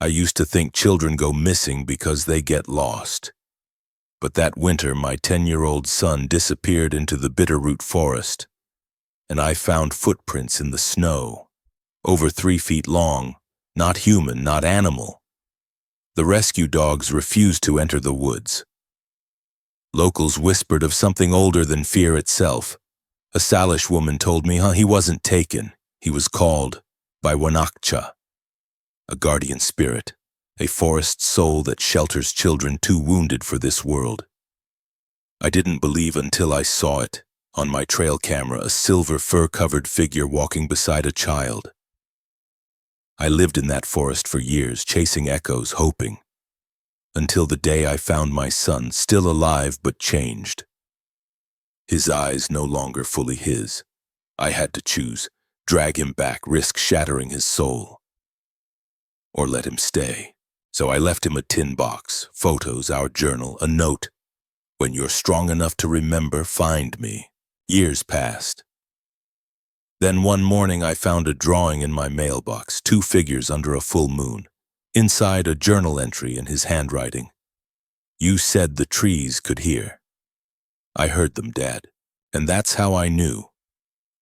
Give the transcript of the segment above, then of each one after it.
I used to think children go missing because they get lost. But that winter, my 10-year-old son disappeared into the bitterroot forest, and I found footprints in the snow, over 3 feet long, not human, not animal. The rescue dogs refused to enter the woods. Locals whispered of something older than fear itself. A Salish woman told me, he wasn't taken. He was called by Wanakcha, a guardian spirit, a forest soul that shelters children too wounded for this world. I didn't believe until I saw it. On my trail camera, a silver fur-covered figure walking beside a child. I lived in that forest for years, chasing echoes, hoping, until the day I found my son, still alive but changed. His eyes no longer fully his. I had to choose, drag him back, risk shattering his soul, or let him stay. So I left him a tin box, photos, our journal, a note. When you're strong enough to remember, find me. Years passed. Then one morning I found a drawing in my mailbox, 2 figures under a full moon. Inside, a journal entry in his handwriting. You said the trees could hear. I heard them, Dad, and that's how I knew.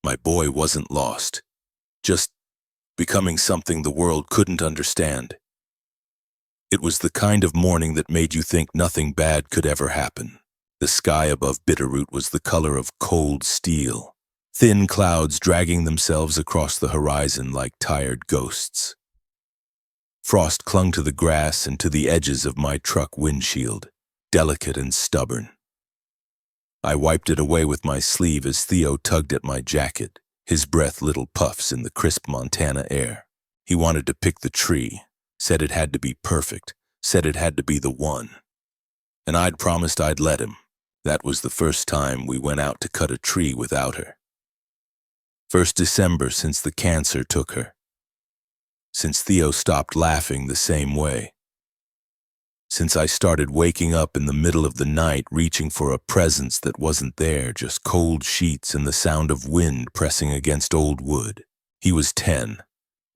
My boy wasn't lost, just becoming something the world couldn't understand. It was the kind of morning that made you think nothing bad could ever happen. The sky above Bitterroot was the color of cold steel, thin clouds dragging themselves across the horizon like tired ghosts. Frost clung to the grass and to the edges of my truck windshield, delicate and stubborn. I wiped it away with my sleeve as Theo tugged at my jacket, his breath little puffs in the crisp Montana air. He wanted to pick the tree, said it had to be perfect, said it had to be the one. And I'd promised I'd let him. That was the first time we went out to cut a tree without her. First December since the cancer took her. Since Theo stopped laughing the same way. Since I started waking up in the middle of the night reaching for a presence that wasn't there, just cold sheets and the sound of wind pressing against old wood. He was 10,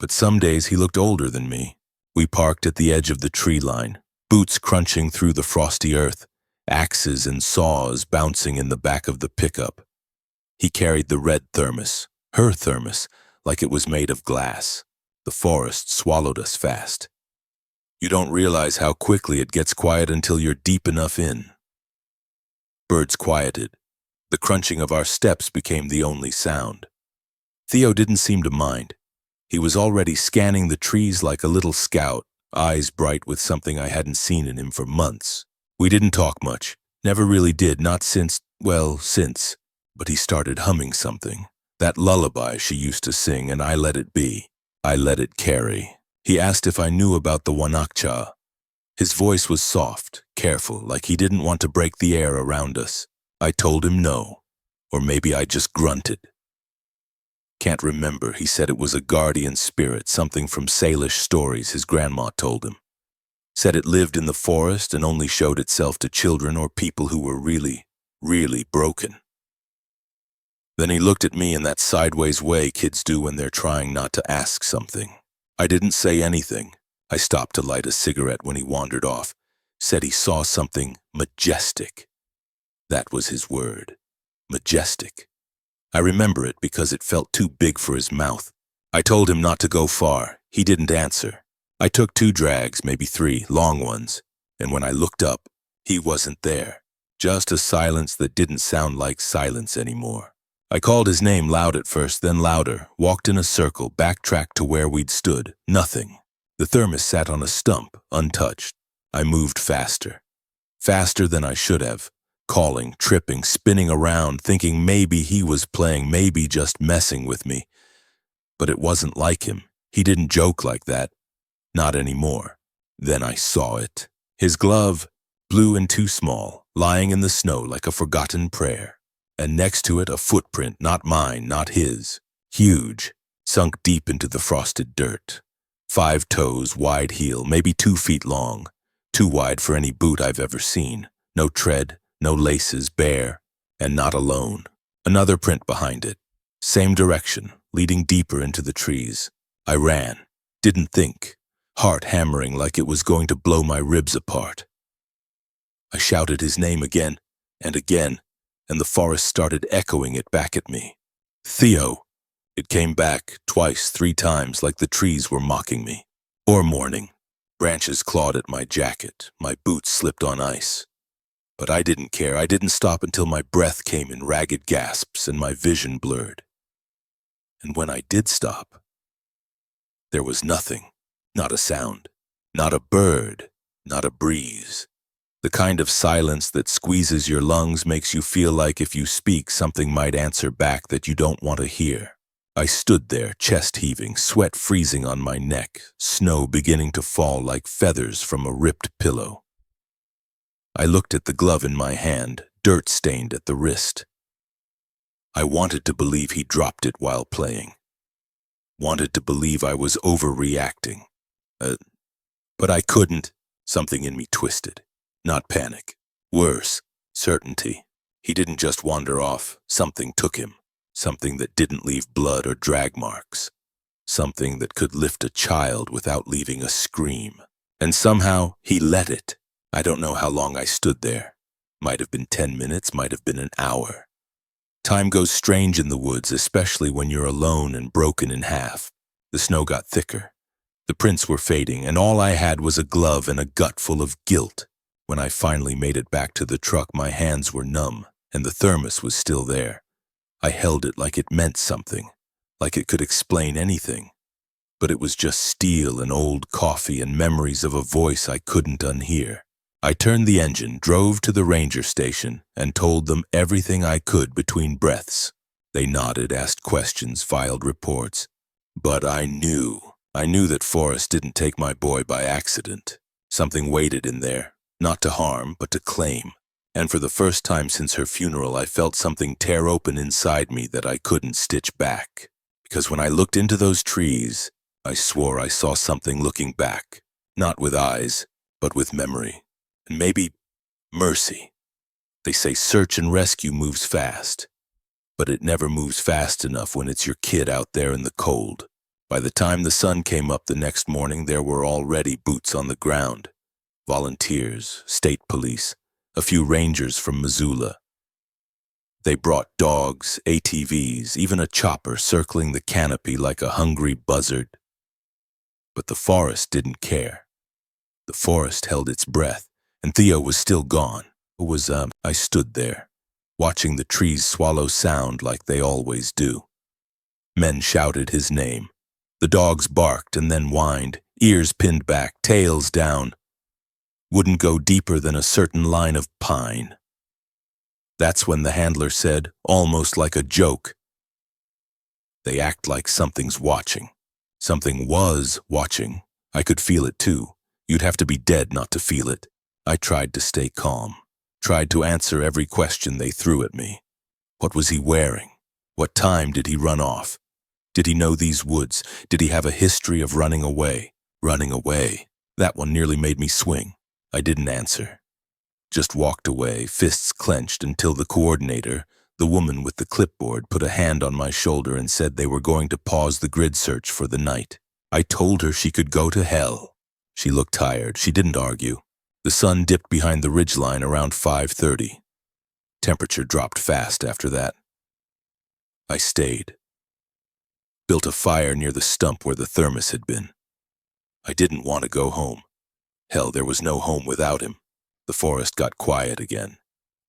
but some days he looked older than me. We parked at the edge of the tree line, boots crunching through the frosty earth, axes and saws bouncing in the back of the pickup. He carried the red thermos, her thermos, like it was made of glass. The forest swallowed us fast. You don't realize how quickly it gets quiet until you're deep enough in. Birds quieted. The crunching of our steps became the only sound. Theo didn't seem to mind. He was already scanning the trees like a little scout, eyes bright with something I hadn't seen in him for months. We didn't talk much. Never really did, not since. But he started humming something. That lullaby she used to sing, and I let it be. I let it carry. He asked if I knew about the Wanakcha. His voice was soft, careful, like he didn't want to break the air around us. I told him no, or maybe I just grunted. Can't remember, he said it was a guardian spirit, something from Salish stories his grandma told him. Said it lived in the forest and only showed itself to children or people who were really, really broken. Then he looked at me in that sideways way kids do when they're trying not to ask something. I didn't say anything. I stopped to light a cigarette when he wandered off. Said he saw something majestic. That was his word. Majestic. I remember it because it felt too big for his mouth. I told him not to go far. He didn't answer. I took 2 drags, maybe 3, long ones, and when I looked up, he wasn't there. Just a silence that didn't sound like silence anymore. I called his name loud at first, then louder, walked in a circle, backtracked to where we'd stood. Nothing. The thermos sat on a stump, untouched. I moved faster. Faster than I should have. Calling, tripping, spinning around, thinking maybe he was playing, maybe just messing with me. But it wasn't like him. He didn't joke like that. Not anymore. Then I saw it. His glove, blue and too small, lying in the snow like a forgotten prayer. And next to it a footprint, not mine, not his. Huge, sunk deep into the frosted dirt. 5 toes, wide heel, maybe 2 feet long. Too wide for any boot I've ever seen. No tread, no laces, bare, and not alone. Another print behind it. Same direction, leading deeper into the trees. I ran. Didn't think. heart hammering like it was going to blow my ribs apart. I shouted his name again and again, and the forest started echoing it back at me. Theo! It came back twice, 3 times, like the trees were mocking me. Or mourning. Branches clawed at my jacket, my boots slipped on ice. But I didn't care. I didn't stop until my breath came in ragged gasps and my vision blurred. And when I did stop, there was nothing. Not a sound. Not a bird. Not a breeze. The kind of silence that squeezes your lungs, makes you feel like if you speak, something might answer back that you don't want to hear. I stood there, chest heaving, sweat freezing on my neck, snow beginning to fall like feathers from a ripped pillow. I looked at the glove in my hand, dirt stained at the wrist. I wanted to believe he dropped it while playing. Wanted to believe I was overreacting. But I couldn't. Something in me twisted. Not panic. Worse, certainty. He didn't just wander off. Something took him. Something that didn't leave blood or drag marks. Something that could lift a child without leaving a scream. And somehow, he let it. I don't know how long I stood there. Might have been 10 minutes, might have been an hour. Time goes strange in the woods, especially when you're alone and broken in half. The snow got thicker. The prints were fading, and all I had was a glove and a gut full of guilt. When I finally made it back to the truck, my hands were numb, and the thermos was still there. I held it like it meant something, like it could explain anything. But it was just steel and old coffee and memories of a voice I couldn't unhear. I turned the engine, drove to the ranger station, and told them everything I could between breaths. They nodded, asked questions, filed reports. But I knew that Forrest didn't take my boy by accident. Something waited in there, not to harm, but to claim. And for the first time since her funeral, I felt something tear open inside me that I couldn't stitch back. Because when I looked into those trees, I swore I saw something looking back. Not with eyes, but with memory. And maybe mercy. They say search and rescue moves fast. But it never moves fast enough when it's your kid out there in the cold. By the time the sun came up the next morning, there were already boots on the ground. Volunteers, state police, a few rangers from Missoula. They brought dogs, ATVs, even a chopper circling the canopy like a hungry buzzard. But the forest didn't care. The forest held its breath, and Theo was still gone. I stood there, watching the trees swallow sound like they always do. Men shouted his name. The dogs barked and then whined, ears pinned back, tails down. Wouldn't go deeper than a certain line of pine. That's when the handler said, almost like a joke, "They act like something's watching." Something was watching. I could feel it too. You'd have to be dead not to feel it. I tried to stay calm, tried to answer every question they threw at me. What was he wearing? What time did he run off? Did he know these woods? Did he have a history of running away? Running away. That one nearly made me swing. I didn't answer. Just walked away, fists clenched, until the coordinator, the woman with the clipboard, put a hand on my shoulder and said they were going to pause the grid search for the night. I told her she could go to hell. She looked tired. She didn't argue. The sun dipped behind the ridgeline around 5:30. Temperature dropped fast after that. I stayed. Built a fire near the stump where the thermos had been. I didn't want to go home. Hell, there was no home without him. The forest got quiet again.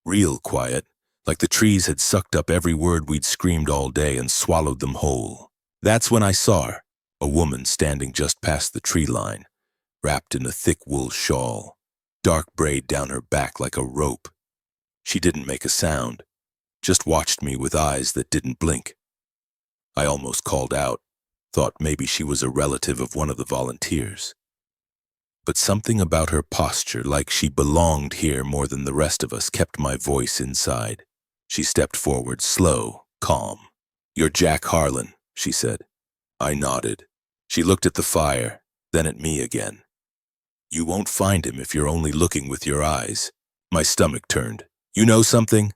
Real quiet, like the trees had sucked up every word we'd screamed all day and swallowed them whole. That's when I saw her, a woman standing just past the tree line, wrapped in a thick wool shawl, dark braid down her back like a rope. She didn't make a sound, just watched me with eyes that didn't blink. I almost called out, thought maybe she was a relative of one of the volunteers. But something about her posture, like she belonged here more than the rest of us, kept my voice inside. She stepped forward, slow, calm. "You're Jack Harlan," she said. I nodded. She looked at the fire, then at me again. "You won't find him if you're only looking with your eyes." My stomach turned. "You know something?"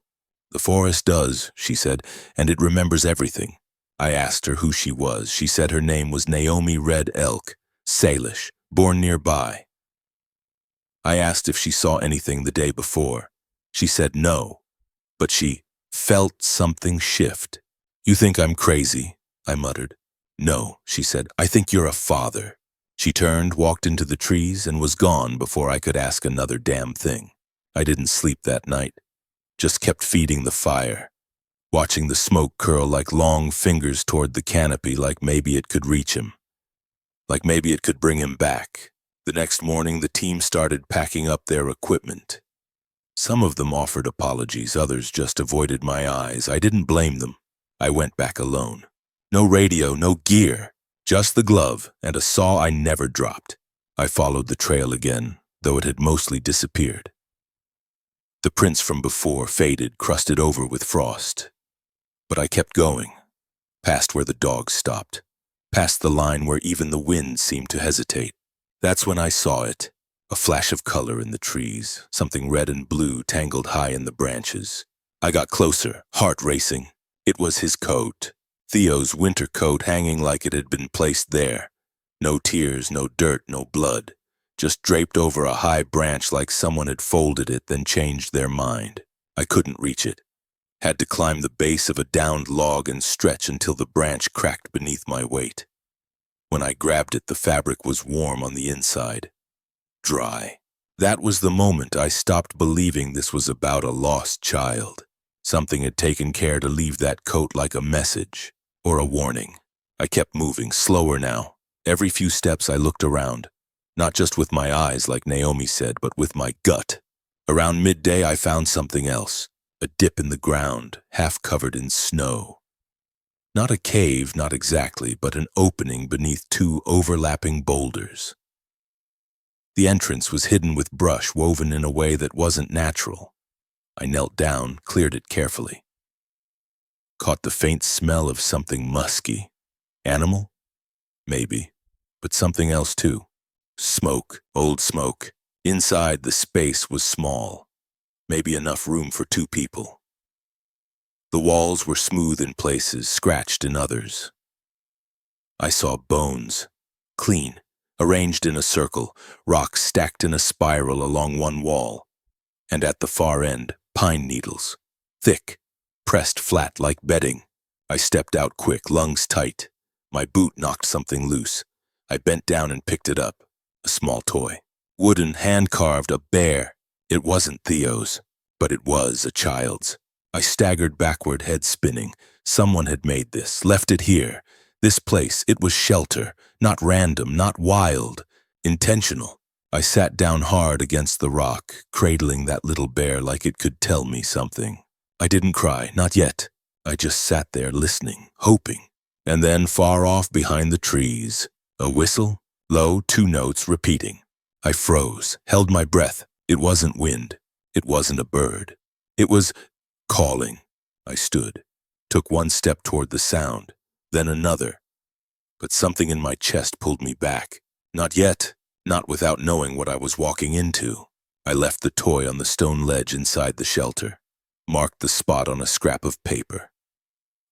"The forest does," she said, "and it remembers everything." I asked her who she was. She said her name was Naomi Red Elk, Salish, born nearby. I asked if she saw anything the day before. She said no, but she felt something shift. You think I'm crazy? I muttered. No, she said, I think you're a father. She turned, walked into the trees, and was gone before I could ask another damn thing. I didn't sleep that night, just kept feeding the fire, watching the smoke curl like long fingers toward the canopy, like maybe it could reach him, like maybe it could bring him back. The next morning, the team started packing up their equipment. Some of them offered apologies, others just avoided my eyes. I didn't blame them. I went back alone. No radio, no gear, just the glove and a saw I never dropped. I followed the trail again, though it had mostly disappeared. The prints from before faded, crusted over with frost. But I kept going, past where the dogs stopped, past the line where even the wind seemed to hesitate. That's when I saw it, a flash of color in the trees, something red and blue tangled high in the branches. I got closer, heart racing. It was his coat, Theo's winter coat, hanging like it had been placed there. No tears, no dirt, no blood, just draped over a high branch like someone had folded it, then changed their mind. I couldn't reach it. Had to climb the base of a downed log and stretch until the branch cracked beneath my weight. When I grabbed it, the fabric was warm on the inside, dry. That was the moment I stopped believing this was about a lost child. Something had taken care to leave that coat like a message or a warning. I kept moving, slower now. Every few steps I looked around, not just with my eyes like Naomi said, but with my gut. Around midday I found something else, a dip in the ground, half covered in snow. Not a cave, not exactly, but an opening beneath two overlapping boulders. The entrance was hidden with brush woven in a way that wasn't natural. I knelt down, cleared it carefully. Caught the faint smell of something musky. Animal? Maybe. But something else too. Smoke, old smoke. Inside, the space was small. Maybe enough room for two people. The walls were smooth in places, scratched in others. I saw bones, clean, arranged in a circle, rocks stacked in a spiral along one wall. And at the far end, pine needles, thick, pressed flat like bedding. I stepped out quick, lungs tight. My boot knocked something loose. I bent down and picked it up, a small toy. Wooden, hand-carved, a bear. It wasn't Theo's, but it was a child's. I staggered backward, head spinning. Someone had made this, left it here. This place, it was shelter, not random, not wild, intentional. I sat down hard against the rock, cradling that little bear like it could tell me something. I didn't cry, not yet. I just sat there listening, hoping. And then far off behind the trees, a whistle, low, two notes repeating. I froze, held my breath. It wasn't wind. It wasn't a bird. It was calling. I stood, took one step toward the sound, then another. But something in my chest pulled me back. Not yet, not without knowing what I was walking into. I left the toy on the stone ledge inside the shelter, marked the spot on a scrap of paper.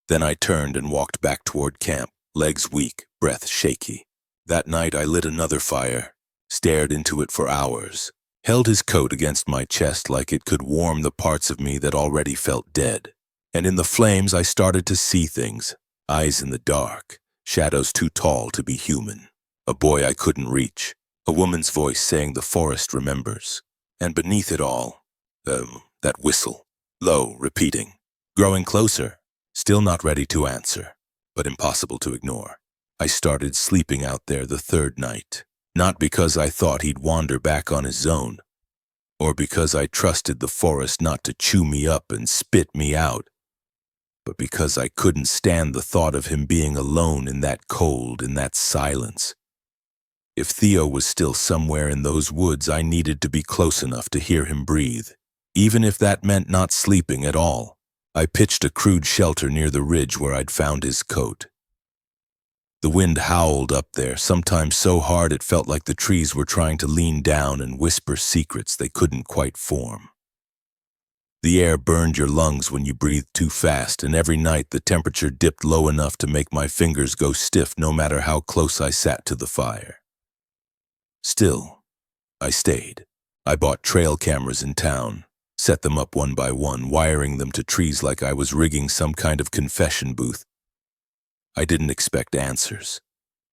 Then I turned and walked back toward camp, legs weak, breath shaky. That night I lit another fire, stared into it for hours, held his coat against my chest like it could warm the parts of me that already felt dead. And in the flames I started to see things, eyes in the dark, shadows too tall to be human. A boy I couldn't reach, a woman's voice saying the forest remembers. And beneath it all, that whistle, low, repeating, growing closer, still not ready to answer, but impossible to ignore. I started sleeping out there the third night. Not because I thought he'd wander back on his own, or because I trusted the forest not to chew me up and spit me out, but because I couldn't stand the thought of him being alone in that cold, in that silence. If Theo was still somewhere in those woods, I needed to be close enough to hear him breathe, even if that meant not sleeping at all. I pitched a crude shelter near the ridge where I'd found his coat. The wind howled up there, sometimes so hard it felt like the trees were trying to lean down and whisper secrets they couldn't quite form. The air burned your lungs when you breathed too fast, and every night the temperature dipped low enough to make my fingers go stiff no matter how close I sat to the fire. Still, I stayed. I bought trail cameras in town, set them up one by one, wiring them to trees like I was rigging some kind of confession booth. I didn't expect answers.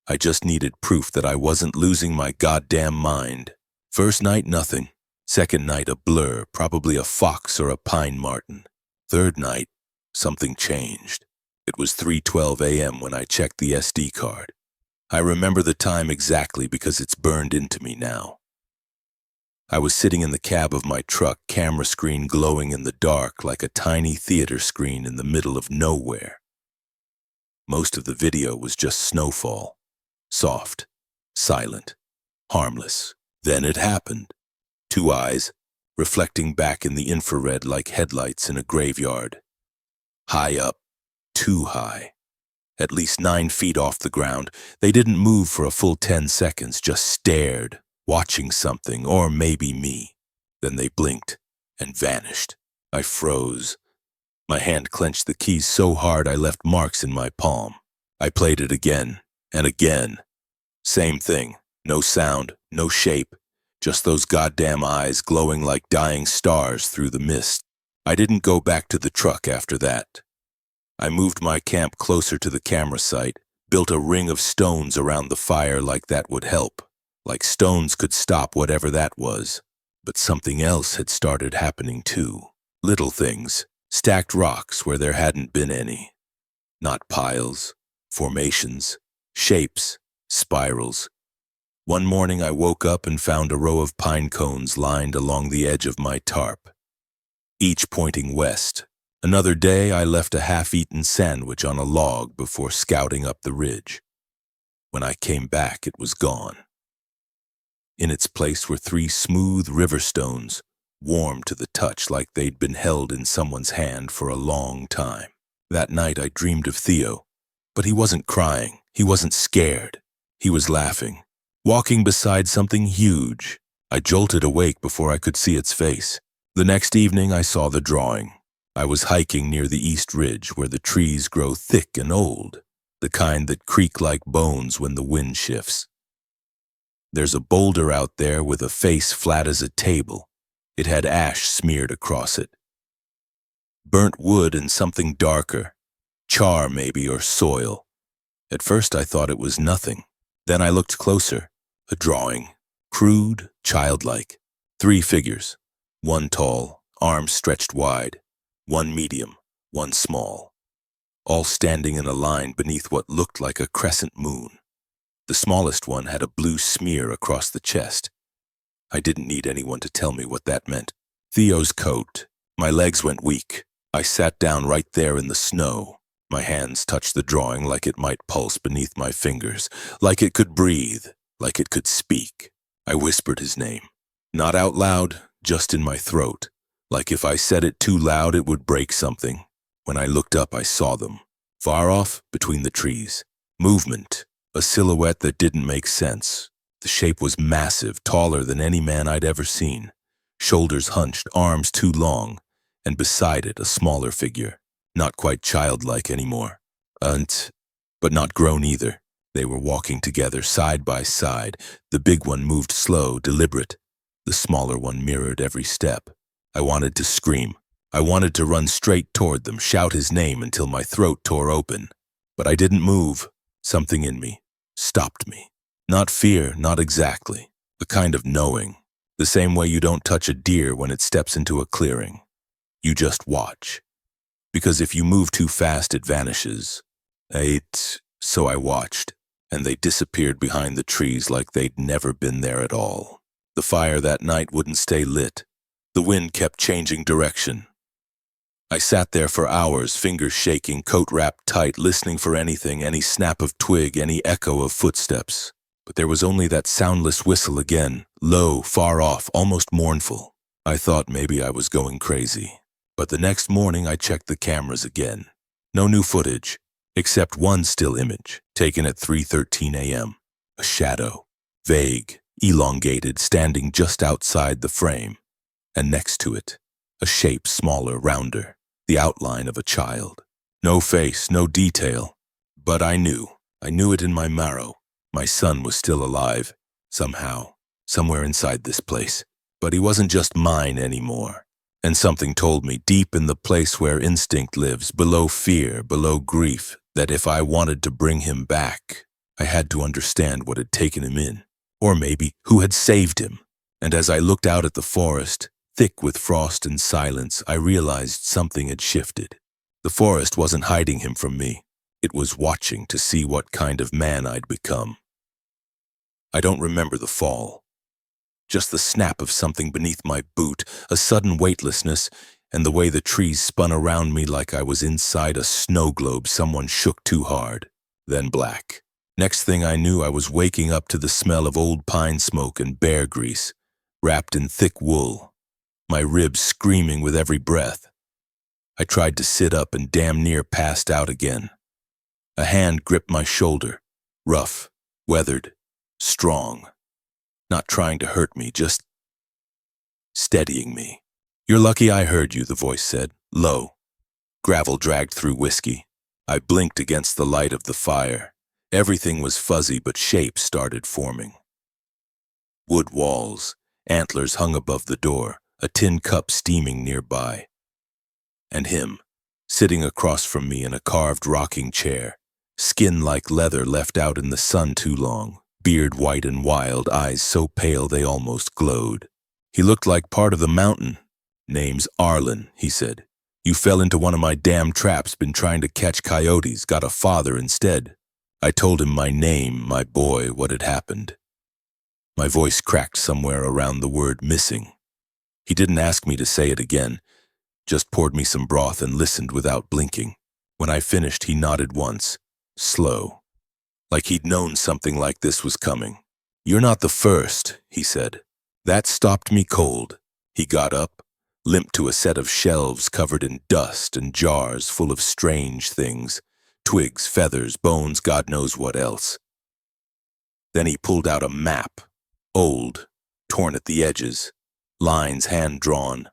I just needed proof that I wasn't losing my goddamn mind. First night, nothing. Second night, a blur, probably a fox or a pine marten. Third night, something changed. It was 3:12 a.m. when I checked the SD card. I remember the time exactly because it's burned into me now. I was sitting in the cab of my truck, camera screen glowing in the dark like a tiny theater screen in the middle of nowhere. Most of the video was just snowfall. Soft, silent, harmless. Then it happened. Two eyes, reflecting back in the infrared like headlights in a graveyard. High up, too high. At least 9 feet off the ground. They didn't move for a full 10 seconds, just stared, watching something, or maybe me. Then they blinked and vanished. I froze. My hand clenched the keys so hard I left marks in my palm. I played it again and again. Same thing. No sound, no shape. Just those goddamn eyes glowing like dying stars through the mist. I didn't go back to the truck after that. I moved my camp closer to the camera site, built a ring of stones around the fire like that would help. Like stones could stop whatever that was. But something else had started happening too. Little things, stacked rocks where there hadn't been any. Not piles, formations, shapes, spirals. One morning I woke up and found a row of pine cones lined along the edge of my tarp, each pointing west. Another day I left a half-eaten sandwich on a log before scouting up the ridge. When I came back, it was gone. In its place were 3 smooth river stones, warm to the touch like they'd been held in someone's hand for a long time. That night I dreamed of Theo, but he wasn't crying, he wasn't scared. He was laughing, walking beside something huge. I jolted awake before I could see its face. The next evening I saw the drawing. I was hiking near the East Ridge where the trees grow thick and old, the kind that creak like bones when the wind shifts. There's a boulder out there with a face flat as a table. It had ash smeared across it. Burnt wood and something darker, char maybe or soil. At first I thought it was nothing. Then I looked closer. A drawing, crude, childlike. 3 figures, one tall, arms stretched wide, one medium, one small, all standing in a line beneath what looked like a crescent moon. The smallest one had a blue smear across the chest. I didn't need anyone to tell me what that meant. Theo's coat. My legs went weak. I sat down right there in the snow. My hands touched the drawing like it might pulse beneath my fingers, like it could breathe, like it could speak. I whispered his name. Not out loud, just in my throat. Like if I said it too loud, it would break something. When I looked up, I saw them. Far off, between the trees. Movement. A silhouette that didn't make sense. The shape was massive, taller than any man I'd ever seen. Shoulders hunched, arms too long. And beside it, a smaller figure. Not quite childlike anymore. But not grown either. They were walking together, side by side. The big one moved slow, deliberate. The smaller one mirrored every step. I wanted to scream. I wanted to run straight toward them, shout his name until my throat tore open. But I didn't move. Something in me stopped me. Not fear, not exactly. A kind of knowing. The same way you don't touch a deer when it steps into a clearing. You just watch. Because if you move too fast, it vanishes. So I watched, and they disappeared behind the trees like they'd never been there at all. The fire that night wouldn't stay lit. The wind kept changing direction. I sat there for hours, fingers shaking, coat wrapped tight, listening for anything, any snap of twig, any echo of footsteps. But there was only that soundless whistle again, low, far off, almost mournful. I thought maybe I was going crazy. But the next morning I checked the cameras again. No new footage, except one still image, taken at 3:13 a.m. A shadow, vague, elongated, standing just outside the frame. And next to it, a shape smaller, rounder, the outline of a child. No face, no detail. But I knew it in my marrow. My son was still alive, somehow. somewhere inside this place. But he wasn't just mine anymore. And something told me, deep in the place where instinct lives, below fear, below grief, that if I wanted to bring him back, I had to understand what had taken him in, or maybe who had saved him. And as I looked out at the forest, thick with frost and silence, I realized something had shifted. The forest wasn't hiding him from me. It was watching to see what kind of man I'd become. I don't remember the fall. Just the snap of something beneath my boot, a sudden weightlessness, and the way the trees spun around me like I was inside a snow globe someone shook too hard. Then black. Next thing I knew, I was waking up to the smell of old pine smoke and bear grease, wrapped in thick wool, my ribs screaming with every breath. I tried to sit up and damn near passed out again. A hand gripped my shoulder, rough, weathered, strong. Not trying to hurt me, just steadying me. "You're lucky I heard you," the voice said, low. Gravel dragged through whiskey. I blinked against the light of the fire. Everything was fuzzy, but shapes started forming. Wood walls, antlers hung above the door, a tin cup steaming nearby. And him, sitting across from me in a carved rocking chair, skin like leather left out in the sun too long. Beard white and wild, eyes so pale they almost glowed. He looked like part of the mountain. "Name's Arlen," he said. "You fell into one of my damn traps, been trying to catch coyotes, got a father instead." I told him my name, my boy, what had happened. My voice cracked somewhere around the word missing. He didn't ask me to say it again, just poured me some broth and listened without blinking. When I finished, he nodded once, slow, like he'd known something like this was coming. "You're not the first," he said. That stopped me cold. He got up, limped to a set of shelves covered in dust and jars full of strange things, twigs, feathers, bones, God knows what else. Then he pulled out a map, old, torn at the edges, lines hand-drawn,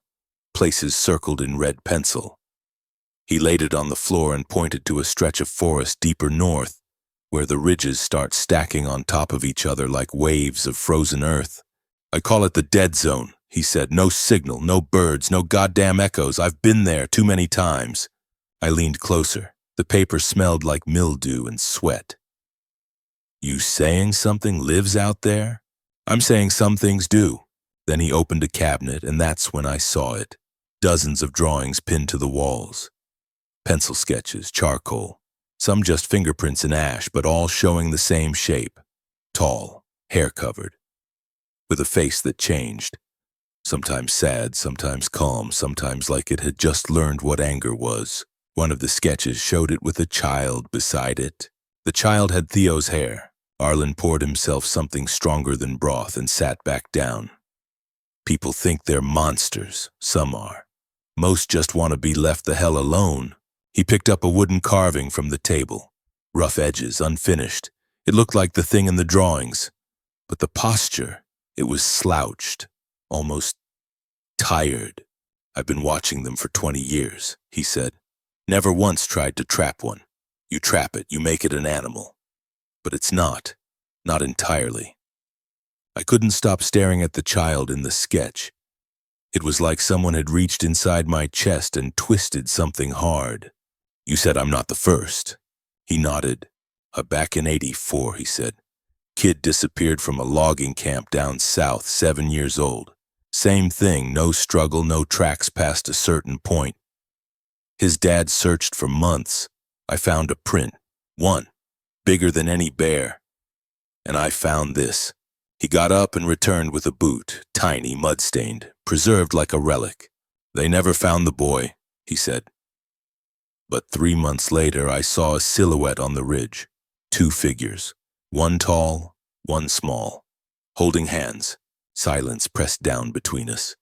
places circled in red pencil. He laid it on the floor and pointed to a stretch of forest deeper north, where the ridges start stacking on top of each other like waves of frozen earth. "I call it the dead zone," he said. "No signal, no birds, no goddamn echoes. I've been there too many times." I leaned closer. The paper smelled like mildew and sweat. "You saying something lives out there?" "I'm saying some things do." Then he opened a cabinet, and that's when I saw it. Dozens of drawings pinned to the walls. Pencil sketches, charcoal. Some just fingerprints in ash, but all showing the same shape. Tall, hair-covered, with a face that changed. Sometimes sad, sometimes calm, sometimes like it had just learned what anger was. One of the sketches showed it with a child beside it. The child had Theo's hair. Arlen poured himself something stronger than broth and sat back down. "People think they're monsters. Some are. Most just want to be left the hell alone." He picked up a wooden carving from the table. Rough edges, unfinished. It looked like the thing in the drawings. But the posture, it was slouched, almost tired. "I've been watching them for 20 years, he said. "Never once tried to trap one. You trap it, you make it an animal. But it's not entirely." I couldn't stop staring at the child in the sketch. It was like someone had reached inside my chest and twisted something hard. "You said I'm not the first." He nodded. "Back in '84, he said. "Kid disappeared from a logging camp down south, 7 years old. Same thing, no struggle, no tracks past a certain point. His dad searched for months. I found a print, one, bigger than any bear. And I found this." He got up and returned with a boot, tiny, mud-stained, preserved like a relic. "They never found the boy," he said. But 3 months later, I saw a silhouette on the ridge. 2 figures, one tall, one small, holding hands. Silence pressed down between us.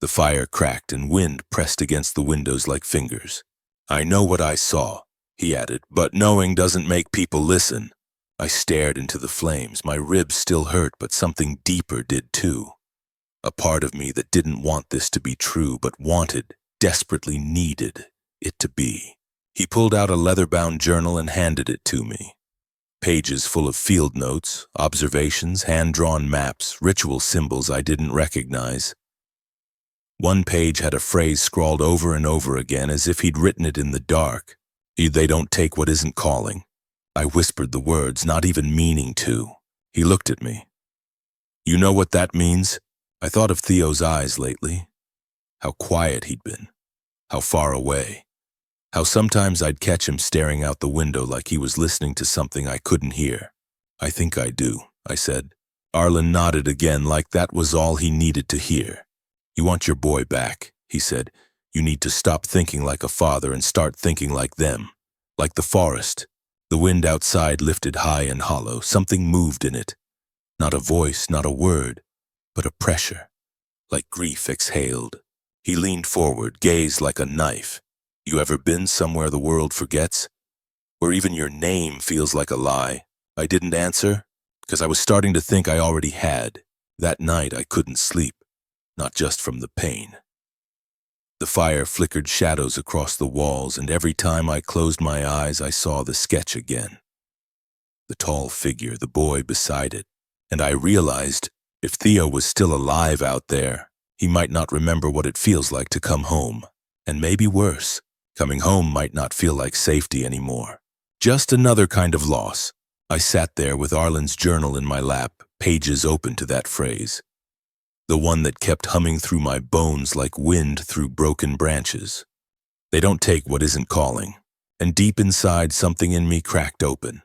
The fire cracked and wind pressed against the windows like fingers. "I know what I saw," he added, "but knowing doesn't make people listen." I stared into the flames. My ribs still hurt, but something deeper did too. A part of me that didn't want this to be true, but wanted, desperately needed it to be. He pulled out a leather-bound journal and handed it to me. Pages full of field notes, observations, hand-drawn maps, ritual symbols I didn't recognize. One page had a phrase scrawled over and over again as if he'd written it in the dark. They don't take what isn't calling. I whispered the words, not even meaning to. He looked at me. You know what that means? I thought of Theo's eyes lately. How quiet he'd been. How far away. How sometimes I'd catch him staring out the window like he was listening to something I couldn't hear. I think I do, I said. Arlen nodded again like that was all he needed to hear. You want your boy back, he said. You need to stop thinking like a father and start thinking like them. Like the forest. The wind outside lifted high and hollow. Something moved in it. Not a voice, not a word, but a pressure. Like grief exhaled. He leaned forward, gazed like a knife. You ever been somewhere the world forgets? Where even your name feels like a lie? I didn't answer, because I was starting to think I already had. That night I couldn't sleep, not just from the pain. The fire flickered shadows across the walls, and every time I closed my eyes I saw the sketch again. The tall figure, the boy beside it, and I realized if Theo was still alive out there, he might not remember what it feels like to come home, and maybe worse. Coming home might not feel like safety anymore. Just another kind of loss. I sat there with Arlen's journal in my lap, pages open to that phrase. The one that kept humming through my bones like wind through broken branches. They don't take what isn't calling. And deep inside, something in me cracked open.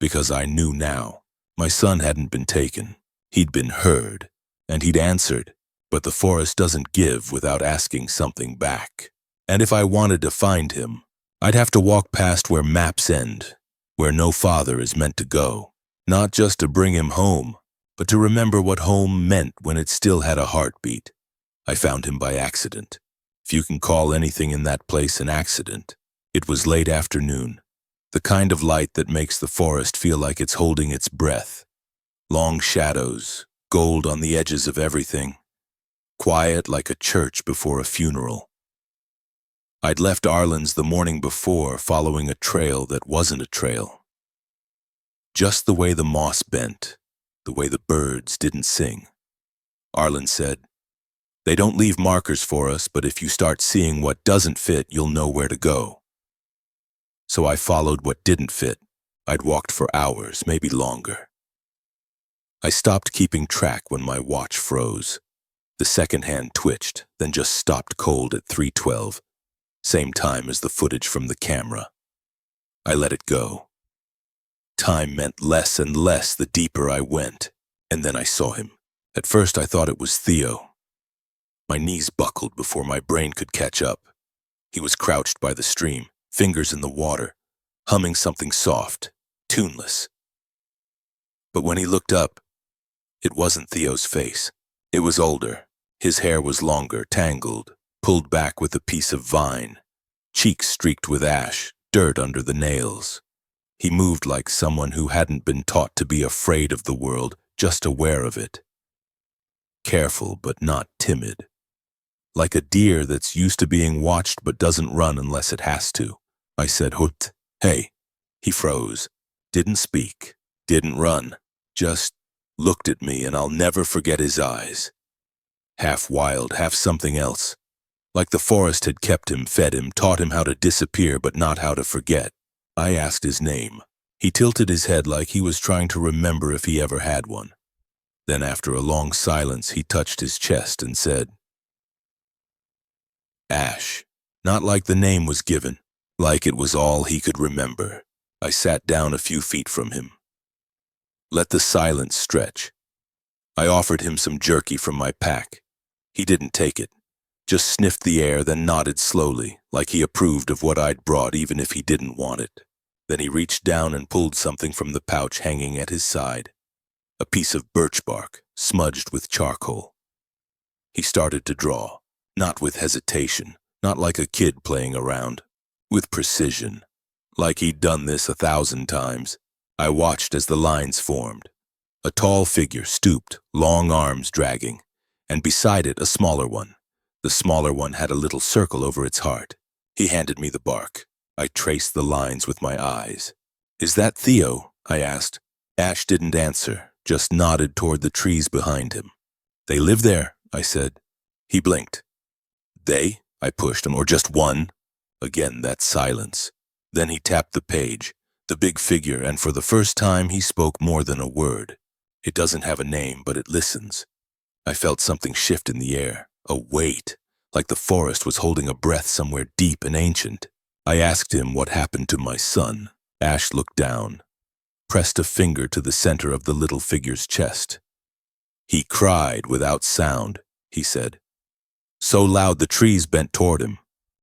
Because I knew now. My son hadn't been taken. He'd been heard. And he'd answered. But the forest doesn't give without asking something back. And if I wanted to find him, I'd have to walk past where maps end, where no father is meant to go, not just to bring him home, but to remember what home meant when it still had a heartbeat. I found him by accident. If you can call anything in that place an accident. It was late afternoon, the kind of light that makes the forest feel like it's holding its breath. Long shadows, gold on the edges of everything, quiet like a church before a funeral. I'd left Arlen's the morning before, following a trail that wasn't a trail. Just the way the moss bent, the way the birds didn't sing. Arlen said, "They don't leave markers for us, but if you start seeing what doesn't fit, you'll know where to go." So I followed what didn't fit. I'd walked for hours, maybe longer. I stopped keeping track when my watch froze. The second hand twitched, then just stopped cold at 3:12. Same time as the footage from the camera. I let it go. Time meant less and less the deeper I went, and then I saw him. At first I thought it was Theo. My knees buckled before my brain could catch up. He was crouched by the stream, fingers in the water, humming something soft, tuneless. But when he looked up, it wasn't Theo's face. It was older. His hair was longer, tangled, pulled back with a piece of vine, cheeks streaked with ash, dirt under the nails. He moved like someone who hadn't been taught to be afraid of the world, just aware of it. Careful but not timid. Like a deer that's used to being watched but doesn't run unless it has to. I said, "Hut, hey." He froze, didn't speak, didn't run, just looked at me, and I'll never forget his eyes. Half wild, half something else. Like the forest had kept him, fed him, taught him how to disappear but not how to forget. I asked his name. He tilted his head like he was trying to remember if he ever had one. Then after a long silence, he touched his chest and said, "Ash." Not like the name was given, like it was all he could remember. I sat down a few feet from him. Let the silence stretch. I offered him some jerky from my pack. He didn't take it. Just sniffed the air, then nodded slowly, like he approved of what I'd brought even if he didn't want it. Then he reached down and pulled something from the pouch hanging at his side. A piece of birch bark, smudged with charcoal. He started to draw, not with hesitation, not like a kid playing around, with precision, like he'd done this 1,000 times. I watched as the lines formed. A tall figure stooped, long arms dragging, and beside it a smaller one. The smaller one had a little circle over its heart. He handed me the bark. I traced the lines with my eyes. "Is that Theo?" I asked. Ash didn't answer, just nodded toward the trees behind him. They live there, I said. He blinked. They? I pushed him, or just one? Again, that silence. Then he tapped the page, the big figure, and for the first time he spoke more than a word. It doesn't have a name, but it listens. I felt something shift in the air, a weight, like the forest was holding a breath somewhere deep and ancient. I asked him what happened to my son. Ash looked down, pressed a finger to the center of the little figure's chest. He cried without sound, he said. So loud the trees bent toward him.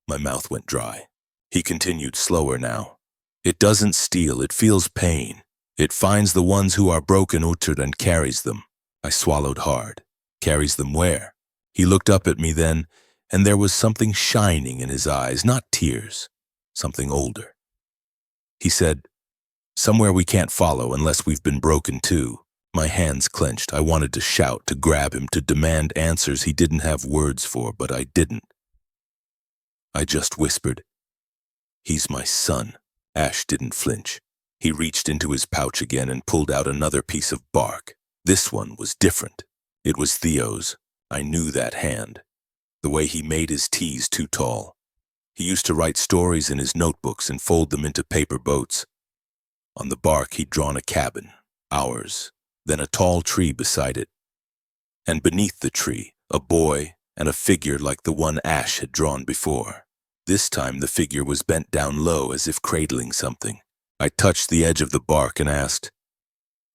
My mouth went dry. He continued slower now. It doesn't steal, it feels pain. It finds the ones who are broken uttered and carries them. I swallowed hard. Carries them where? He looked up at me then, and there was something shining in his eyes, not tears, something older. He said, somewhere we can't follow unless we've been broken too. My hands clenched. I wanted to shout, to grab him, to demand answers he didn't have words for, but I didn't. I just whispered, he's my son. Ash didn't flinch. He reached into his pouch again and pulled out another piece of bark. This one was different. It was Theo's. I knew that hand. The way he made his teas too tall. He used to write stories in his notebooks and fold them into paper boats. On the bark he'd drawn a cabin, ours, then a tall tree beside it. And beneath the tree, a boy and a figure like the one Ash had drawn before. This time the figure was bent down low as if cradling something. I touched the edge of the bark and asked,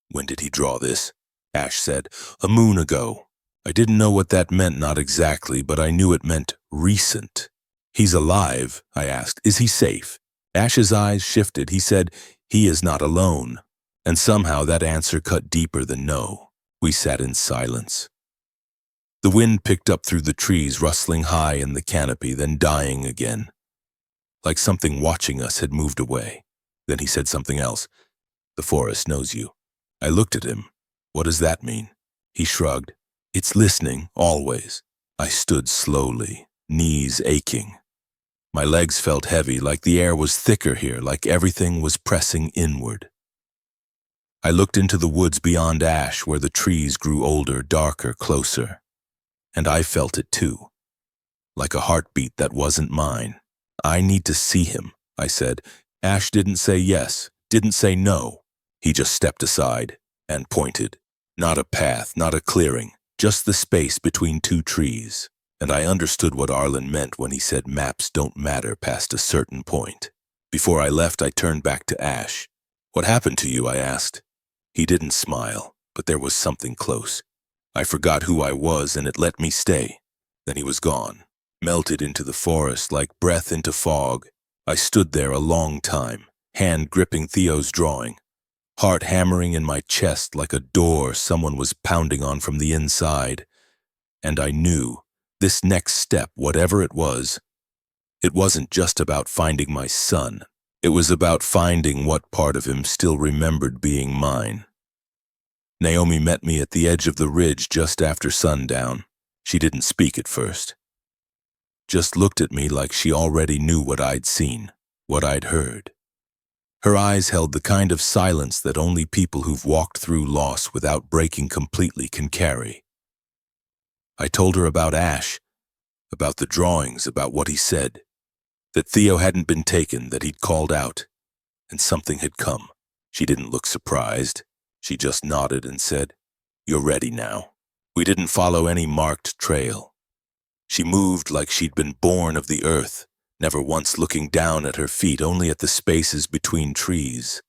when did he draw this? Ash said, a moon ago. I didn't know what that meant, not exactly, but I knew it meant recent. He's alive, I asked. Is he safe? Ash's eyes shifted. He said, he is not alone. And somehow that answer cut deeper than no. We sat in silence. The wind picked up through the trees, rustling high in the canopy, then dying again. Like something watching us had moved away. Then he said something else. The forest knows you. I looked at him. What does that mean? He shrugged. It's listening, always. I stood slowly, knees aching. My legs felt heavy, like the air was thicker here, like everything was pressing inward. I looked into the woods beyond Ash, where the trees grew older, darker, closer. And I felt it too, like a heartbeat that wasn't mine. I need to see him, I said. Ash didn't say yes, didn't say no. He just stepped aside and pointed. Not a path, not a clearing, just the space between two trees. And I understood what Arlen meant when he said maps don't matter past a certain point. Before I left, I turned back to Ash. What happened to you? I asked. He didn't smile, but there was something close. I forgot who I was, and it let me stay. Then he was gone, melted into the forest like breath into fog. I stood there a long time, hand gripping Theo's drawing, heart hammering in my chest like a door someone was pounding on from the inside. And I knew, this next step, whatever it wasn't just about finding my son. It was about finding what part of him still remembered being mine. Naomi met me at the edge of the ridge just after sundown. She didn't speak at first. Just looked at me like she already knew what I'd seen, what I'd heard. Her eyes held the kind of silence that only people who've walked through loss without breaking completely can carry. I told her about Ash, about the drawings, about what he said, that Theo hadn't been taken, that he'd called out, and something had come. She didn't look surprised. She just nodded and said, "You're ready now." We didn't follow any marked trail. She moved like she'd been born of the earth, never once looking down at her feet, only at the spaces between trees.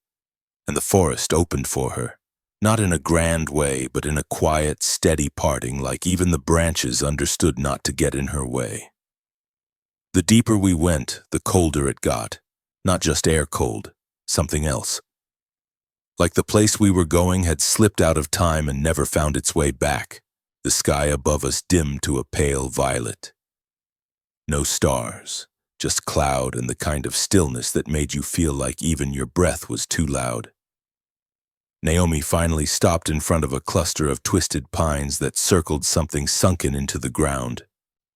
And the forest opened for her, not in a grand way, but in a quiet, steady parting, like even the branches understood not to get in her way. The deeper we went, the colder it got. Not just air cold, something else. Like the place we were going had slipped out of time and never found its way back. The sky above us dimmed to a pale violet. No stars, just cloud and the kind of stillness that made you feel like even your breath was too loud. Naomi finally stopped in front of a cluster of twisted pines that circled something sunken into the ground.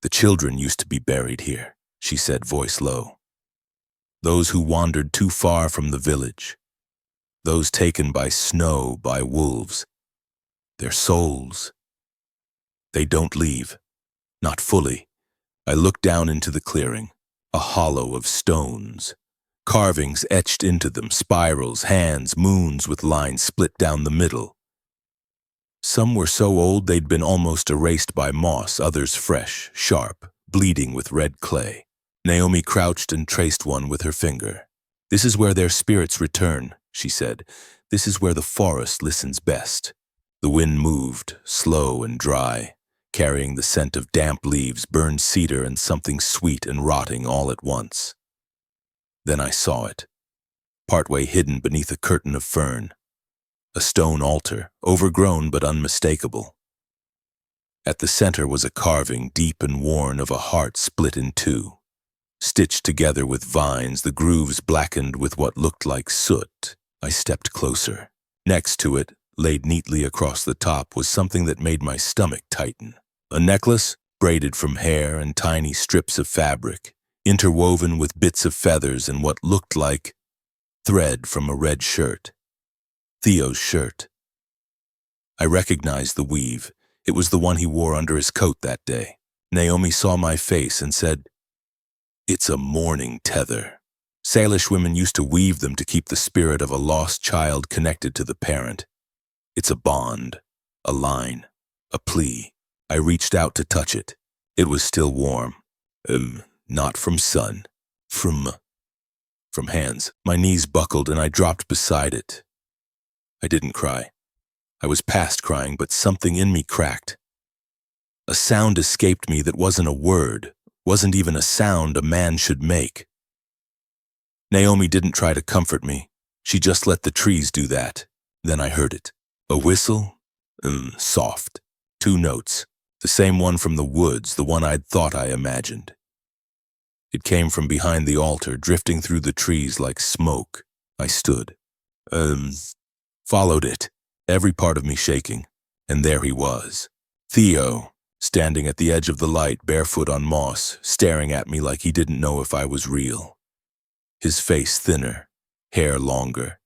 "The children used to be buried here," she said, voice low. "Those who wandered too far from the village. those taken by snow, by wolves. Their souls, they don't leave, not fully. I looked down into the clearing, a hollow of stones. Carvings etched into them, spirals, hands, moons with lines split down the middle. Some were so old they'd been almost erased by moss, others fresh, sharp, bleeding with red clay. Naomi crouched and traced one with her finger. "This is where their spirits return," she said. "This is where the forest listens best." The wind moved, slow and dry, carrying the scent of damp leaves, burned cedar, and something sweet and rotting all at once. Then I saw it, partway hidden beneath a curtain of fern. A stone altar, overgrown but unmistakable. At the center was a carving, deep and worn, of a heart split in two. Stitched together with vines, the grooves blackened with what looked like soot. I stepped closer. Next to it, laid neatly across the top, was something that made my stomach tighten. A necklace, braided from hair and tiny strips of fabric, interwoven with bits of feathers and what looked like thread from a red shirt. Theo's shirt. I recognized the weave. It was the one he wore under his coat that day. Naomi saw my face and said, "It's a mourning tether." Salish women used to weave them to keep the spirit of a lost child connected to the parent. It's a bond, a line, a plea. I reached out to touch it. It was still warm. Not from sun. From hands. My knees buckled and I dropped beside it. I didn't cry. I was past crying, but something in me cracked. A sound escaped me that wasn't a word, wasn't even a sound a man should make. Naomi didn't try to comfort me. She just let the trees do that. Then I heard it. A whistle? Soft. 2 notes. The same one from the woods, the one I'd thought I imagined. It came from behind the altar, drifting through the trees like smoke. I stood. Followed it, every part of me shaking. And there he was. Theo, standing at the edge of the light, barefoot on moss, staring at me like he didn't know if I was real. His face thinner, hair longer.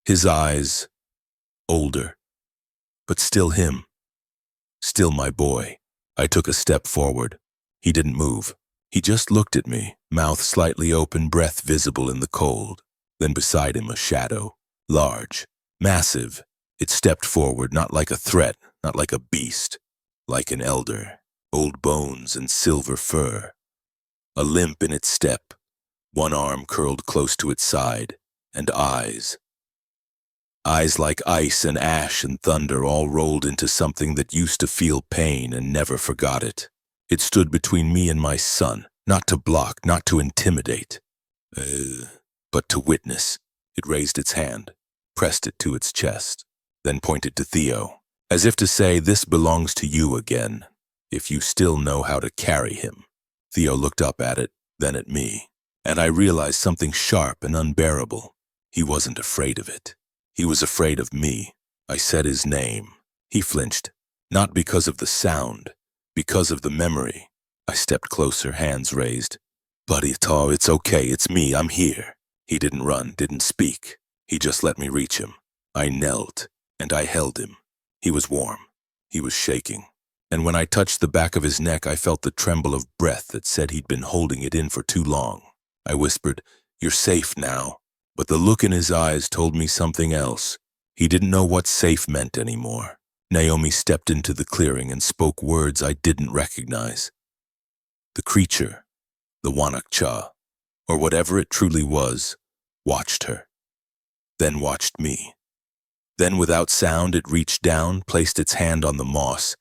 His eyes older. But still him. Still my boy. I took a step forward. He didn't move. He just looked at me, mouth slightly open, breath visible in the cold. Then beside him a shadow, large, massive. It stepped forward, not like a threat, not like a beast, like an elder, old bones and silver fur. A limp in its step, one arm curled close to its side, and eyes. Eyes like ice and ash and thunder, all rolled into something that used to feel pain and never forgot it. It stood between me and my son, not to block, not to intimidate, but to witness. It raised its hand, pressed it to its chest, then pointed to Theo, as if to say, "This belongs to you again, if you still know how to carry him." Theo looked up at it, then at me, and I realized something sharp and unbearable. He wasn't afraid of it. He was afraid of me. I said his name. He flinched, not because of the sound, because of the memory. I stepped closer, hands raised. "Buddy, it's okay, it's me, I'm here." He didn't run, didn't speak. He just let me reach him. I knelt, and I held him. He was warm. He was shaking. And when I touched the back of his neck, I felt the tremble of breath that said he'd been holding it in for too long. I whispered, "You're safe now." But the look in his eyes told me something else. He didn't know what safe meant anymore. Naomi stepped into the clearing and spoke words I didn't recognize. The creature, the Wanakcha, or whatever it truly was, watched her. Then watched me. Then without sound it reached down, placed its hand on the moss,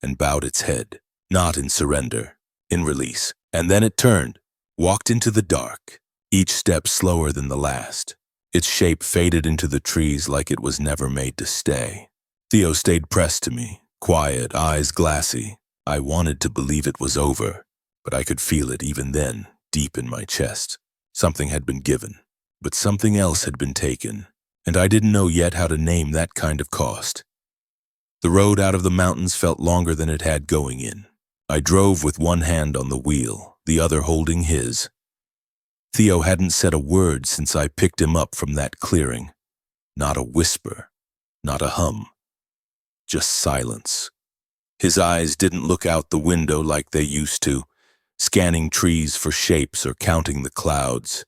and bowed its head, not in surrender, in release. And then it turned, walked into the dark, each step slower than the last. Its shape faded into the trees like it was never made to stay. Theo stayed pressed to me, quiet, eyes glassy. I wanted to believe it was over, but I could feel it even then, deep in my chest. Something had been given, but something else had been taken, and I didn't know yet how to name that kind of cost. The road out of the mountains felt longer than it had going in. I drove with one hand on the wheel, the other holding his. Theo hadn't said a word since I picked him up from that clearing. Not a whisper, not a hum, just silence. His eyes didn't look out the window like they used to, scanning trees for shapes or counting the clouds.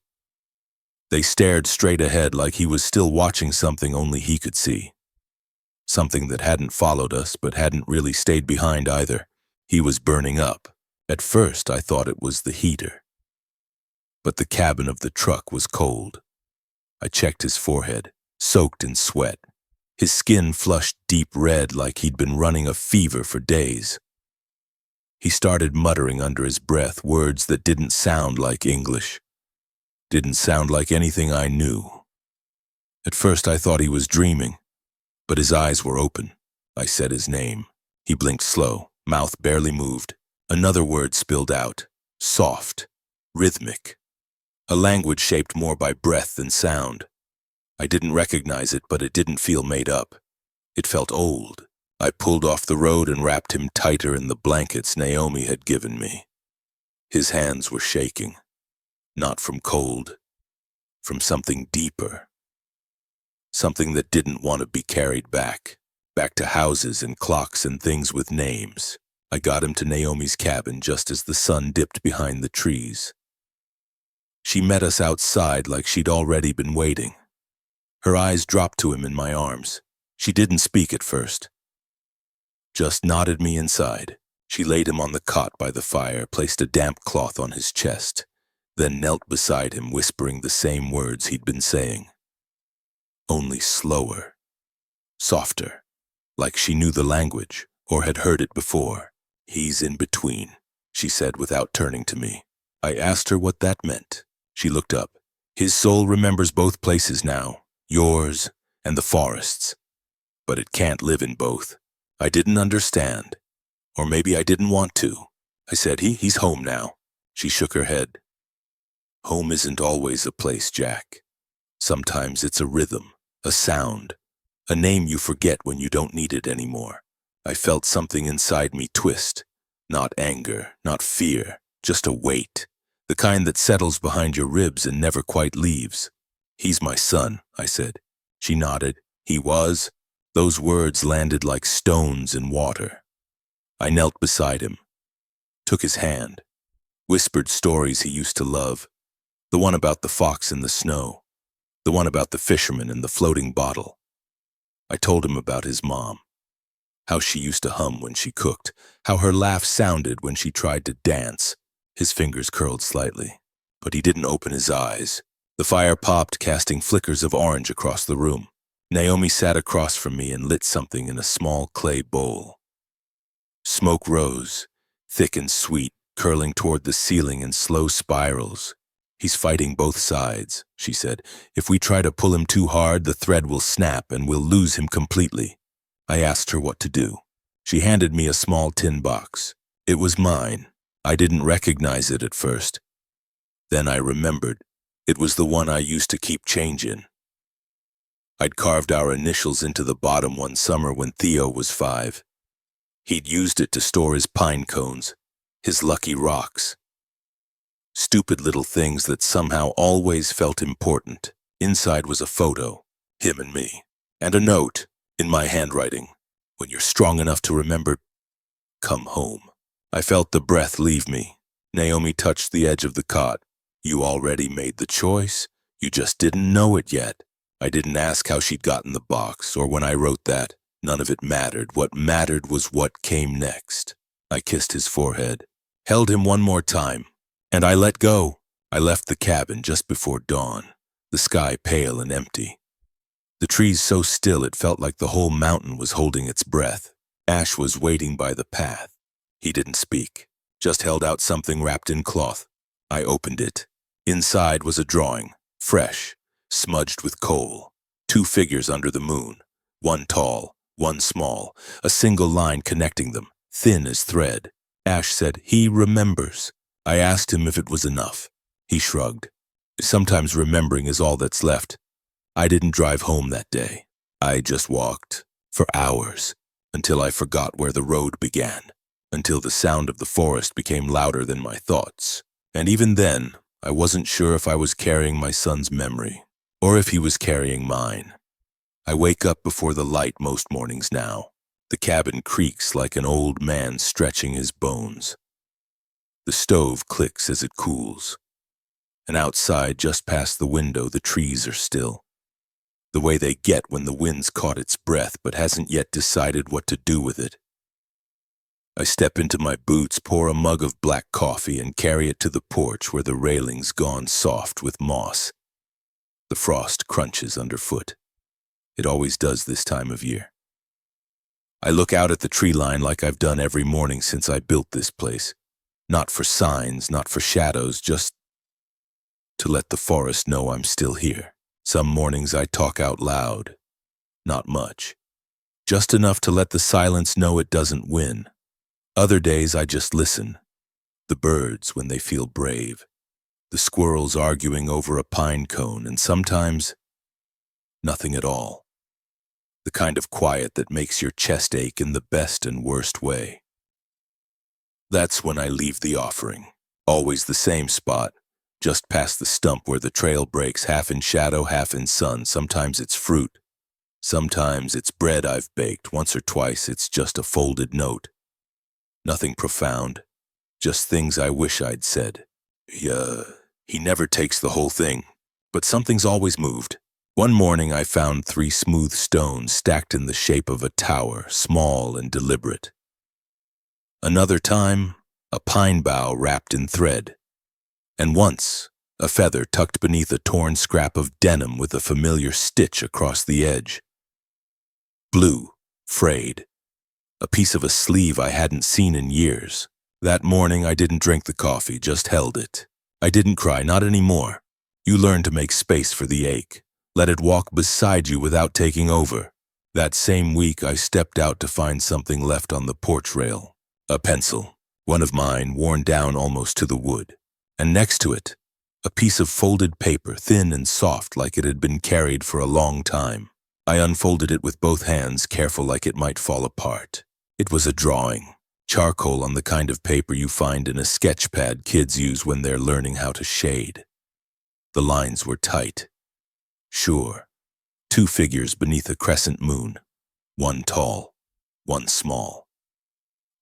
They stared straight ahead like he was still watching something only he could see. Something that hadn't followed us but hadn't really stayed behind either. He was burning up. At first I thought it was the heater. But the cabin of the truck was cold. I checked his forehead, soaked in sweat. His skin flushed deep red like he'd been running a fever for days. He started muttering under his breath words that didn't sound like English. Didn't sound like anything I knew. At first I thought he was dreaming, but his eyes were open. I said his name. He blinked slow, mouth barely moved. Another word spilled out, soft, rhythmic. A language shaped more by breath than sound. I didn't recognize it, but it didn't feel made up. It felt old. I pulled off the road and wrapped him tighter in the blankets Naomi had given me. His hands were shaking. Not from cold, from something deeper. Something that didn't want to be carried back to houses and clocks and things with names. I got him to Naomi's cabin just as the sun dipped behind the trees. She met us outside like she'd already been waiting. Her eyes dropped to him in my arms. She didn't speak at first. Just nodded me inside. She laid him on the cot by the fire, placed a damp cloth on his chest, then knelt beside him, whispering the same words he'd been saying. Only slower, softer, like she knew the language or had heard it before. He's in between, she said without turning to me. I asked her what that meant. She looked up. His soul remembers both places now, yours and the forests, but it can't live in both. I didn't understand, or maybe I didn't want to. I said, he's home now. She shook her head. Home isn't always a place, Jack. Sometimes it's a rhythm, a sound, a name you forget when you don't need it anymore. I felt something inside me twist. Not anger, not fear, just a weight. The kind that settles behind your ribs and never quite leaves. He's my son, I said. She nodded. He was. Those words landed like stones in water. I knelt beside him, took his hand, whispered stories he used to love. The one about the fox in the snow, the one about the fisherman and the floating bottle. I told him about his mom, how she used to hum when she cooked, how her laugh sounded when she tried to dance. His fingers curled slightly, but he didn't open his eyes. The fire popped, casting flickers of orange across the room. Naomi sat across from me and lit something in a small clay bowl. Smoke rose, thick and sweet, curling toward the ceiling in slow spirals. He's fighting both sides, she said. If we try to pull him too hard, the thread will snap and we'll lose him completely. I asked her what to do. She handed me a small tin box. It was mine. I didn't recognize it at first. Then I remembered. It was the one I used to keep change in. I'd carved our initials into the bottom one summer when Theo was 5. He'd used it to store his pine cones, his lucky rocks. Stupid little things that somehow always felt important. Inside was a photo, him and me, and a note in my handwriting. When you're strong enough to remember, come home. I felt the breath leave me. Naomi touched the edge of the cot. You already made the choice. You just didn't know it yet. I didn't ask how she'd gotten the box or when I wrote that. None of it mattered. What mattered was what came next. I kissed his forehead, held him one more time, and I let go. I left the cabin just before dawn, the sky pale and empty. The trees so still it felt like the whole mountain was holding its breath. Ash was waiting by the path. He didn't speak, just held out something wrapped in cloth. I opened it. Inside was a drawing, fresh, smudged with coal. 2 figures under the moon, one tall, one small, a single line connecting them, thin as thread. Ash said, he remembers. I asked him if it was enough. He shrugged. Sometimes remembering is all that's left. I didn't drive home that day. I just walked, for hours, until I forgot where the road began, until the sound of the forest became louder than my thoughts. And even then, I wasn't sure if I was carrying my son's memory, or if he was carrying mine. I wake up before the light most mornings now. The cabin creaks like an old man stretching his bones. The stove clicks as it cools. And outside, just past the window, the trees are still. The way they get when the wind's caught its breath but hasn't yet decided what to do with it. I step into my boots, pour a mug of black coffee, and carry it to the porch where the railing's gone soft with moss. The frost crunches underfoot. It always does this time of year. I look out at the tree line like I've done every morning since I built this place. Not for signs, not for shadows, just to let the forest know I'm still here. Some mornings I talk out loud. Not much. Just enough to let the silence know it doesn't win. Other days I just listen. The birds when they feel brave. The squirrels arguing over a pine cone, and sometimes nothing at all. The kind of quiet that makes your chest ache in the best and worst way. That's when I leave the offering. Always the same spot, just past the stump where the trail breaks, half in shadow, half in sun. Sometimes it's fruit. Sometimes it's bread I've baked. Once or twice it's just a folded note. Nothing profound, just things I wish I'd said. He never takes the whole thing, but something's always moved. One morning I found 3 smooth stones stacked in the shape of a tower, small and deliberate. Another time, a pine bough wrapped in thread. And once, a feather tucked beneath a torn scrap of denim with a familiar stitch across the edge. Blue, frayed. A piece of a sleeve I hadn't seen in years. That morning I didn't drink the coffee, just held it. I didn't cry, not anymore. You learn to make space for the ache. Let it walk beside you without taking over. That same week I stepped out to find something left on the porch rail. A pencil, one of mine, worn down almost to the wood. And next to it, a piece of folded paper, thin and soft like it had been carried for a long time. I unfolded it with both hands, careful like it might fall apart. It was a drawing, charcoal on the kind of paper you find in a sketch pad kids use when they're learning how to shade. The lines were tight. Sure, 2 figures beneath a crescent moon, one tall, one small.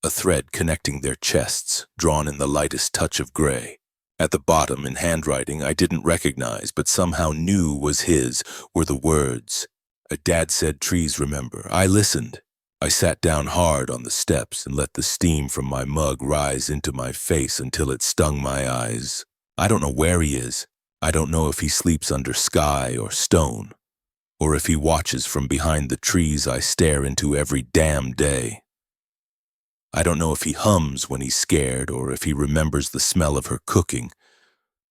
A thread connecting their chests, drawn in the lightest touch of gray. At the bottom, in handwriting I didn't recognize but somehow knew was his, were the words. A dad said trees remember. I listened. I sat down hard on the steps and let the steam from my mug rise into my face until it stung my eyes. I don't know where he is. I don't know if he sleeps under sky or stone, or if he watches from behind the trees I stare into every damn day. I don't know if he hums when he's scared, or if he remembers the smell of her cooking,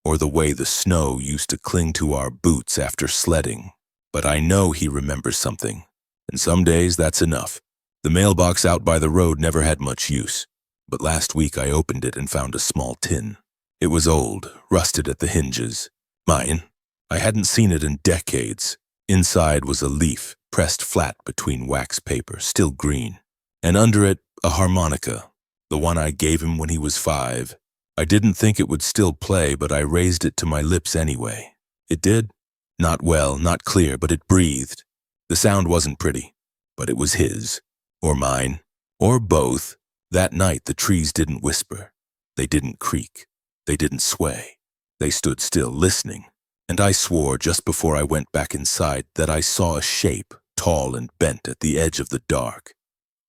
or the way the snow used to cling to our boots after sledding. But I know he remembers something, and some days that's enough. The mailbox out by the road never had much use, but last week I opened it and found a small tin. It was old, rusted at the hinges. Mine. I hadn't seen it in decades. Inside was a leaf, pressed flat between wax paper, still green. And under it, a harmonica, the one I gave him when he was 5. I didn't think it would still play, but I raised it to my lips anyway. It did. Not well, not clear, but it breathed. The sound wasn't pretty, but it was his. Or mine, or both. That night the trees didn't whisper. They didn't creak. They didn't sway. They stood still, listening. And I swore just before I went back inside that I saw a shape, tall and bent at the edge of the dark.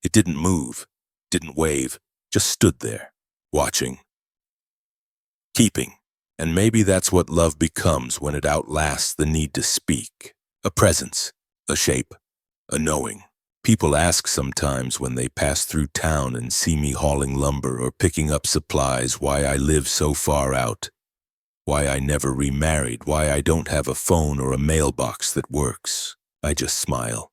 It didn't move, didn't wave, just stood there, watching. Keeping. And maybe that's what love becomes when it outlasts the need to speak. A presence, a shape, a knowing. People ask sometimes when they pass through town and see me hauling lumber or picking up supplies why I live so far out, why I never remarried, why I don't have a phone or a mailbox that works. I just smile.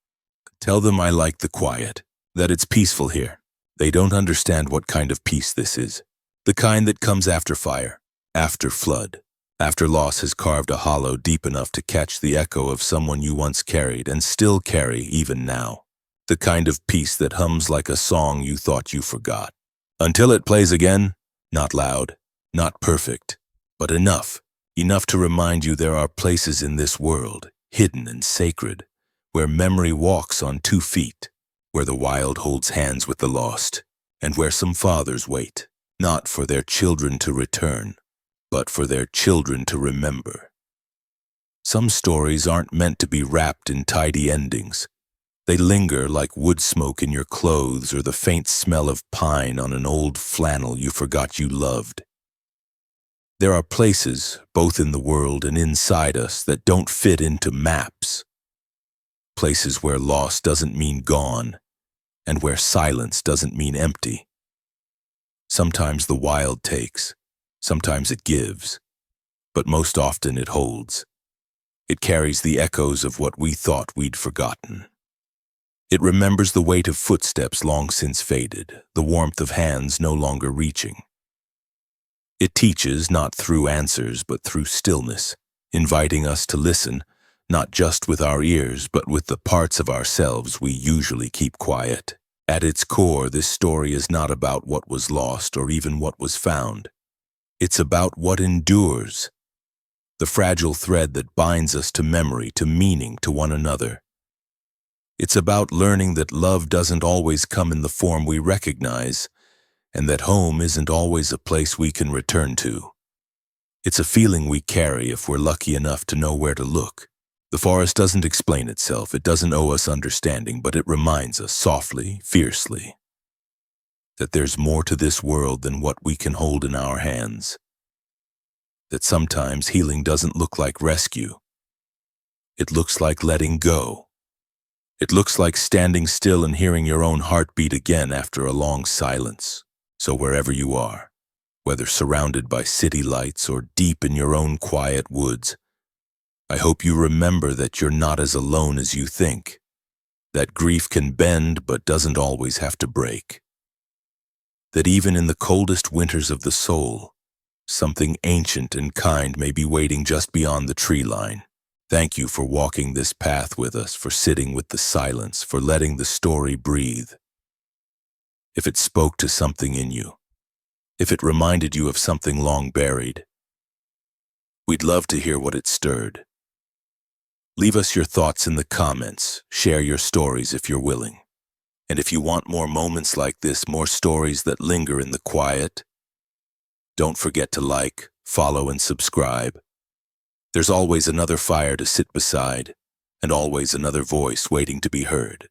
Tell them I like the quiet, that it's peaceful here. They don't understand what kind of peace this is. The kind that comes after fire, after flood, after loss has carved a hollow deep enough to catch the echo of someone you once carried and still carry even now. The kind of peace that hums like a song you thought you forgot. Until it plays again, not loud, not perfect, but enough to remind you there are places in this world, hidden and sacred, where memory walks on 2 feet, where the wild holds hands with the lost, and where some fathers wait, not for their children to return, but for their children to remember. Some stories aren't meant to be wrapped in tidy endings. They linger like wood smoke in your clothes or the faint smell of pine on an old flannel you forgot you loved. There are places, both in the world and inside us, that don't fit into maps. Places where lost doesn't mean gone, and where silence doesn't mean empty. Sometimes the wild takes, sometimes it gives, but most often it holds. It carries the echoes of what we thought we'd forgotten. It remembers the weight of footsteps long since faded, the warmth of hands no longer reaching. It teaches not through answers but through stillness, inviting us to listen, not just with our ears but with the parts of ourselves we usually keep quiet. At its core, this story is not about what was lost or even what was found. It's about what endures, the fragile thread that binds us to memory, to meaning, to one another. It's about learning that love doesn't always come in the form we recognize, and that home isn't always a place we can return to. It's a feeling we carry if we're lucky enough to know where to look. The forest doesn't explain itself, it doesn't owe us understanding, but it reminds us softly, fiercely, that there's more to this world than what we can hold in our hands. That sometimes healing doesn't look like rescue. It looks like letting go. It looks like standing still and hearing your own heartbeat again after a long silence. So wherever you are, whether surrounded by city lights or deep in your own quiet woods, I hope you remember that you're not as alone as you think, that grief can bend but doesn't always have to break, that even in the coldest winters of the soul, something ancient and kind may be waiting just beyond the tree line. Thank you for walking this path with us, for sitting with the silence, for letting the story breathe. If it spoke to something in you, if it reminded you of something long buried, we'd love to hear what it stirred. Leave us your thoughts in the comments, share your stories if you're willing. And if you want more moments like this, more stories that linger in the quiet, don't forget to like, follow, and subscribe. There's always another fire to sit beside, and always another voice waiting to be heard.